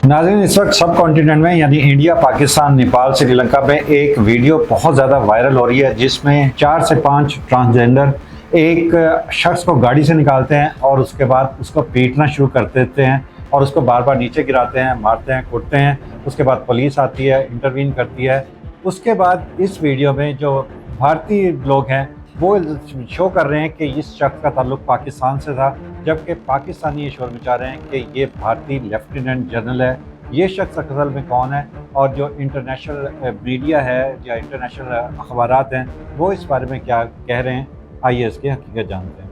नाज़रीन, इस वक्त सब कॉन्टिनेंट में यानी इंडिया, पाकिस्तान, नेपाल, श्रीलंका में एक वीडियो बहुत ज़्यादा वायरल हो रही है जिसमें 4 से 5 ट्रांसजेंडर एक शख्स को गाड़ी से निकालते हैं और उसके बाद उसको पीटना शुरू कर देते हैं और उसको बार बार नीचे गिराते हैं, मारते हैं, कूटते हैं। उसके बाद पुलिस आती है, इंटरवीन करती है। उसके बाद इस वीडियो में जो भारतीय लोग हैं वो शो कर रहे हैं कि इस शख्स का ताल्लुक पाकिस्तान से था, जबकि पाकिस्तानी ये शोर मचा रहे हैं कि ये भारतीय लेफ्टिनेंट जनरल है। ये शख्स असल में कौन है और जो इंटरनेशनल मीडिया है या इंटरनेशनल अखबारात हैं वो इस बारे में क्या कह रहे हैं, आइए इसकी हकीकत जानते हैं।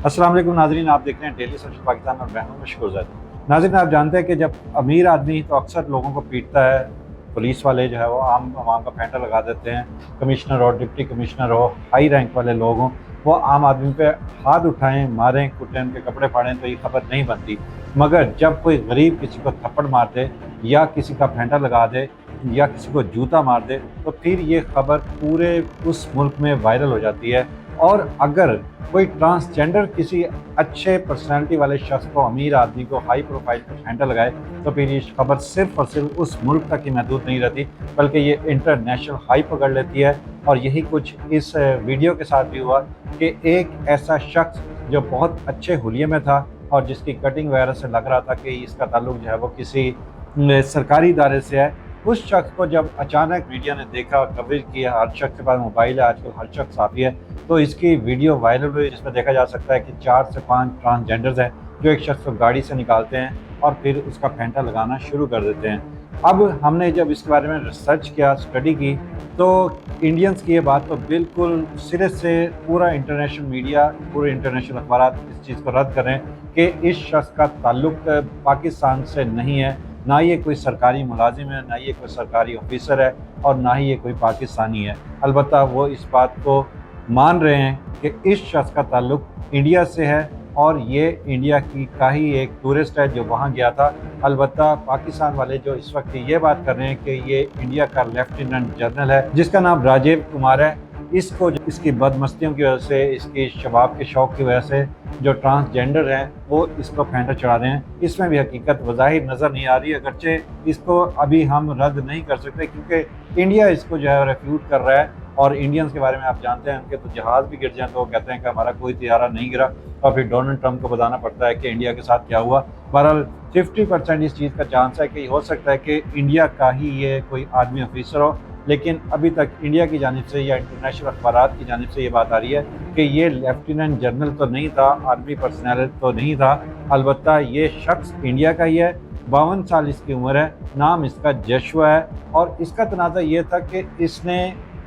अस्सलाम वालेकुम नाज़रीन, आप देख रहे हैं डेली सोशल पाकिस्तान और मैं हूं मशकूर ज़ैदी। नाज़रीन, आप जानते हैं कि जब अमीर आदमी तो अक्सर लोगों को पीटता है, पुलिस वाले जो है वो आम आवाम का फैंटा लगा देते हैं, कमिश्नर हो, डिप्टी कमिश्नर हो, हाई रैंक वाले लोग हों, वो आम आदमी पे हाथ उठाएं, मारें, कुटें, उनके कपड़े फाड़ें तो ये खबर नहीं बनती। मगर जब कोई गरीब किसी को थप्पड़ मार दे या किसी का फैंटा लगा दे या किसी को जूता मार दे तो फिर ये खबर पूरे उस मुल्क में वायरल हो जाती है। और अगर कोई ट्रांसजेंडर किसी अच्छे पर्सनालिटी वाले शख्स को, अमीर आदमी को, हाई प्रोफाइल को फैंटा लगाए तो फिर ये खबर सिर्फ और सिर्फ उस मुल्क तक ही महदूद नहीं रहती बल्कि ये इंटरनेशनल हाई पकड़ लेती है। और यही कुछ इस वीडियो के साथ भी हुआ कि एक ऐसा शख्स जो बहुत अच्छे हुलिये में था और जिसकी कटिंग वगैरह से लग रहा था कि इसका ताल्लुक जो है वो किसी सरकारी इदारे से है, उस शख्स को जब अचानक मीडिया ने देखा, कवरेज किया, हर शख्स के पास मोबाइल है, आजकल हर शख्स आती है, तो इसकी वीडियो वायरल हुई जिसमें देखा जा सकता है कि 4 से 5 ट्रांसजेंडर्स हैं जो एक शख्स को गाड़ी से निकालते हैं और फिर उसका फैंटा लगाना शुरू कर देते हैं। अब हमने जब इसके बारे में रिसर्च किया, स्टडी की, तो इंडियंस की ये बात तो बिल्कुल सिरे से पूरा इंटरनेशनल मीडिया, पूरे इंटरनेशनल अखबार इस चीज़ को रद्द कर रहे हैं कि इस शख्स का ताल्लुक पाकिस्तान से नहीं है, ना ये कोई सरकारी मुलाजिम है, ना ये कोई सरकारी ऑफिसर है और ना ही ये कोई पाकिस्तानी है। अलबत्ता वो इस बात को मान रहे हैं कि इस शख्स का ताल्लुक इंडिया से है और ये इंडिया का ही एक टूरिस्ट है जो वहाँ गया था। अलबत्ता पाकिस्तान वाले जो इस वक्त ये बात कर रहे हैं कि ये इंडिया का लेफ्टिनेंट जनरल है जिसका नाम राजीव कुमार है। इसको इसकी बदमस्तियों की वजह से, इसकी शबाब के शौक़ की वजह से जो ट्रांसजेंडर हैं वो इसको फैंटा चढ़ा रहे हैं। इसमें भी हकीकत वज़ाहिर नज़र नहीं आ रही, अगरचे इसको अभी हम रद्द नहीं कर सकते क्योंकि इंडिया इसको जो है रेफ्यूट कर रहा है। और इंडियंस के बारे में आप जानते हैं, उनके तो जहाज़ भी गिर जाएँ तो वो कहते हैं कि हमारा कोई तैयारा नहीं गिरा और फिर डोनाल्ड ट्रंप को बताना पड़ता है कि इंडिया के साथ क्या हुआ। बहरहाल 50% इस चीज़ का चांस है कि हो सकता है कि इंडिया का ही ये कोई आर्मी ऑफिसर हो, लेकिन अभी तक इंडिया की जानिब से या इंटरनेशनल अखबारात की जानिब से ये बात आ रही है कि ये लेफ्टिनेंट जनरल तो नहीं था, आर्मी पर्सनल तो नहीं था। अलबत्ता ये शख्स इंडिया का ही है, 52 साल इसकी उम्र है, नाम इसका जशुआ है और इसका तनाज़ा ये था कि इसने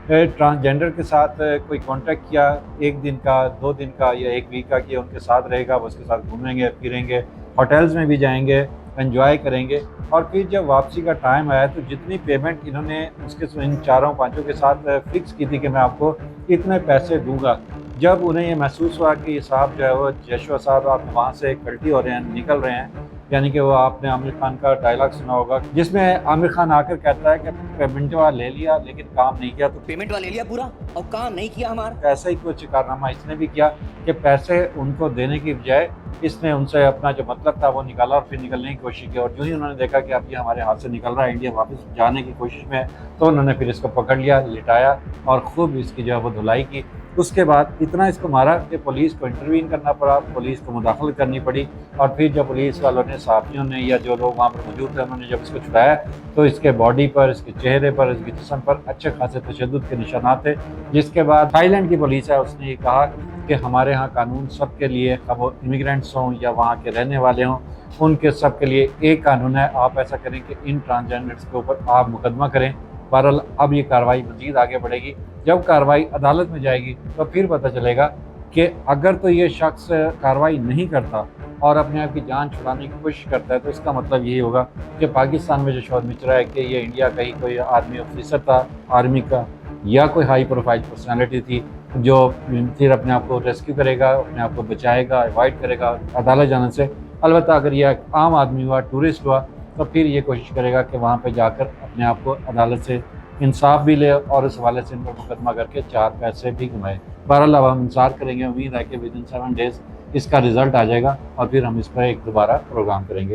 ट्रांसजेंडर के साथ कोई कांटेक्ट किया, 1 दिन का, 2 दिन का या 1 वीक का, कि उनके साथ रहेगा, वो उसके साथ घूमेंगे फिरेंगे, होटल्स में भी जाएंगे, एंजॉय करेंगे और फिर जब वापसी का टाइम आया तो जितनी पेमेंट इन्होंने उसके इन 4-5 के साथ फिक्स की थी कि मैं आपको इतने पैसे दूंगा, जब उन्हें ये महसूस हुआ कि ये साहब जो है वो जशुआ साहब आप वहाँ से कल्टी हो रहे हैं, निकल रहे हैं, यानी कि वो आपने आमिर खान का डायलॉग सुना होगा जिसमें आमिर खान आकर कहता है कि पेमेंट वाला ले लिया लेकिन काम नहीं किया, तो पेमेंट वाला ले लिया पूरा और काम नहीं किया हमारा। ऐसा ही कुछ कारनामा इसने भी किया कि पैसे उनको देने की बजाय इसने उनसे अपना जो मतलब था वो निकाला और फिर निकलने की कोशिश की। और जो ही उन्होंने देखा कि अब ये हमारे हाथ से निकल रहा है, इंडिया वापस जाने की कोशिश में है, तो उन्होंने फिर इसको पकड़ लिया, लिटाया और खूब इसकी जो है वो धुलाई की। उसके बाद इतना इसको मारा कि पुलिस को इंटरवीन करना पड़ा, पुलिस को मुदाखलत करनी पड़ी और फिर जब पुलिस वालों ने, साथियों ने या जो लोग वहाँ पर मौजूद थे उन्होंने जब इसको छुड़ाया तो इसके बॉडी पर, इसके चेहरे पर, इसके जिस्म पर अच्छे खासे तशद्दुद के निशानात थे। जिसके बाद थाईलैंड की पुलिस है, उसने ये कहा कि हमारे यहाँ कानून सबके लिए, अब वो इमिग्रेंट्स हों या वहाँ के रहने वाले हों, उनके सब के लिए एक कानून है। आप ऐसा करें कि इन ट्रांसजेंडर्स के ऊपर आप मुकदमा करें। बहरहाल अब ये कार्रवाई मज़ीद आगे बढ़ेगी। जब कार्रवाई अदालत में जाएगी तो फिर पता चलेगा कि अगर तो ये शख्स कार्रवाई नहीं करता और अपने आप की जान छुड़ाने की कोशिश करता है तो इसका मतलब यही होगा कि पाकिस्तान में जो शोर मच रहा है कि ये इंडिया का ही कोई आर्मी ऑफिसर था, आर्मी का, या कोई हाई प्रोफाइल पर्सनैलिटी थी जो फिर अपने आप को रेस्क्यू करेगा, अपने आप को बचाएगा, अवॉइड करेगा अदालत जाने से। अलबत्ता अगर यह आम आदमी हुआ, टूरिस्ट हुआ, तो फिर ये कोशिश करेगा कि वहाँ पे जाकर अपने आप को अदालत से इंसाफ भी ले और इस हवाले से इन पर मुकदमा करके 4 पैसे भी कमाए। बहरहाल अब हम इंतज़ार करेंगे, उम्मीद है कि विदिन 7 डेज़ इसका रिजल्ट आ जाएगा और फिर हम इस पर एक दोबारा प्रोग्राम करेंगे।